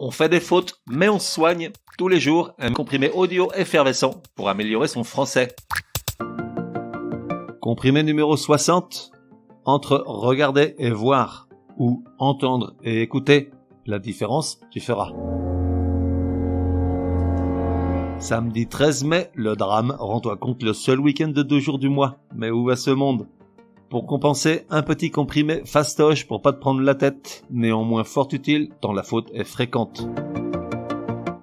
On fait des fautes, mais on se soigne. Tous les jours, un comprimé audio effervescent pour améliorer son français. Comprimé numéro 60. Entre regarder et voir, ou entendre et écouter, la différence, tu feras. Samedi 13 mai, le drame, rends-toi compte, le seul week-end de 2 jours du mois. Mais où va ce monde ? Pour compenser, un petit comprimé fastoche pour pas te prendre la tête, néanmoins fort utile tant la faute est fréquente.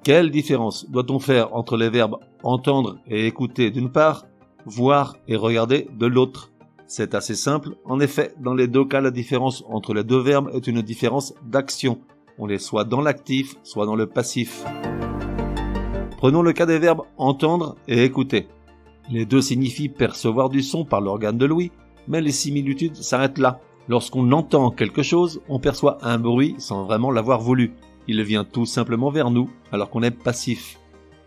Quelle différence doit-on faire entre les verbes entendre et écouter d'une part, voir et regarder de l'autre ? C'est assez simple, en effet, dans les deux cas la différence entre les deux verbes est une différence d'action. On est soit dans l'actif, soit dans le passif. Prenons le cas des verbes entendre et écouter. Les deux signifient percevoir du son par l'organe de l'ouïe, mais les similitudes s'arrêtent là. Lorsqu'on entend quelque chose, on perçoit un bruit sans vraiment l'avoir voulu. Il vient tout simplement vers nous, alors qu'on est passif.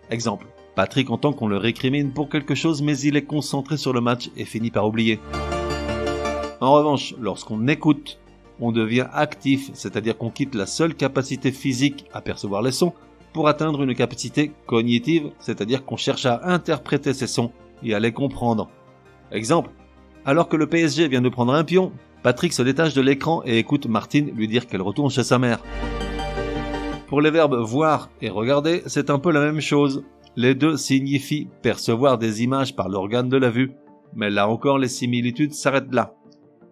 Exemple, Patrick entend qu'on le récrimine pour quelque chose, mais il est concentré sur le match et finit par oublier. En revanche, lorsqu'on écoute, on devient actif, c'est-à-dire qu'on quitte la seule capacité physique à percevoir les sons pour atteindre une capacité cognitive, c'est-à-dire qu'on cherche à interpréter ces sons et à les comprendre. Exemple, alors que le PSG vient de prendre un pion, Patrick se détache de l'écran et écoute Martine lui dire qu'elle retourne chez sa mère. Pour les verbes voir et regarder, c'est un peu la même chose. Les deux signifient percevoir des images par l'organe de la vue, mais là encore les similitudes s'arrêtent là.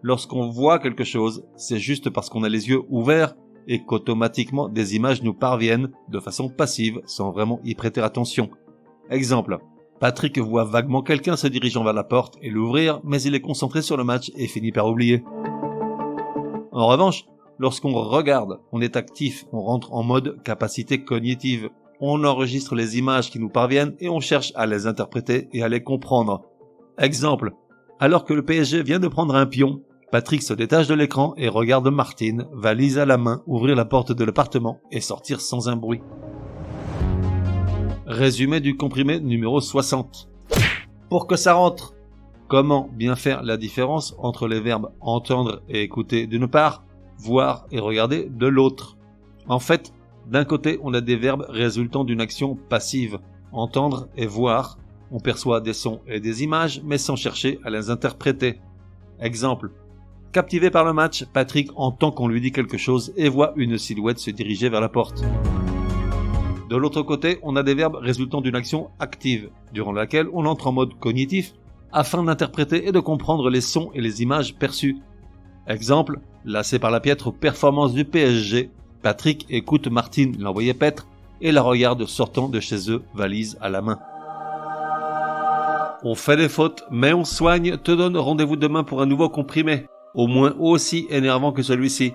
Lorsqu'on voit quelque chose, c'est juste parce qu'on a les yeux ouverts et qu'automatiquement des images nous parviennent de façon passive sans vraiment y prêter attention. Exemple, Patrick voit vaguement quelqu'un se dirigeant vers la porte et l'ouvrir, mais il est concentré sur le match et finit par oublier. En revanche, lorsqu'on regarde, on est actif, on rentre en mode capacité cognitive. On enregistre les images qui nous parviennent et on cherche à les interpréter et à les comprendre. Exemple, alors que le PSG vient de prendre un pion, Patrick se détache de l'écran et regarde Martine, valise à la main, ouvrir la porte de l'appartement et sortir sans un bruit. Résumé du comprimé numéro 60. Pour que ça rentre, comment bien faire la différence entre les verbes entendre et écouter d'une part, voir et regarder de l'autre ? En fait, d'un côté, on a des verbes résultant d'une action passive, entendre et voir. On perçoit des sons et des images, mais sans chercher à les interpréter. Exemple, captivé par le match, Patrick entend qu'on lui dit quelque chose et voit une silhouette se diriger vers la porte. De l'autre côté, on a des verbes résultant d'une action active, durant laquelle on entre en mode cognitif, afin d'interpréter et de comprendre les sons et les images perçues. Exemple, lassé par la piètre performance du PSG, Patrick écoute Martine l'envoyer paître et la regarde sortant de chez eux, valise à la main. On fait des fautes, mais on soigne, te donne rendez-vous demain pour un nouveau comprimé, au moins aussi énervant que celui-ci.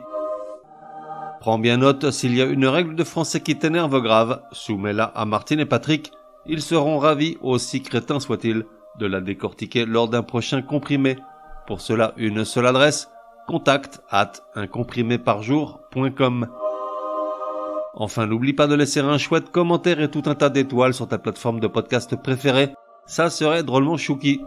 Prends bien note, s'il y a une règle de français qui t'énerve grave, soumets-la à Martine et Patrick, ils seront ravis, aussi crétins soient-ils, de la décortiquer lors d'un prochain comprimé. Pour cela, une seule adresse, contact@uncompriméparjour.com. Enfin, n'oublie pas de laisser un chouette commentaire et tout un tas d'étoiles sur ta plateforme de podcast préférée. Ça serait drôlement chouki.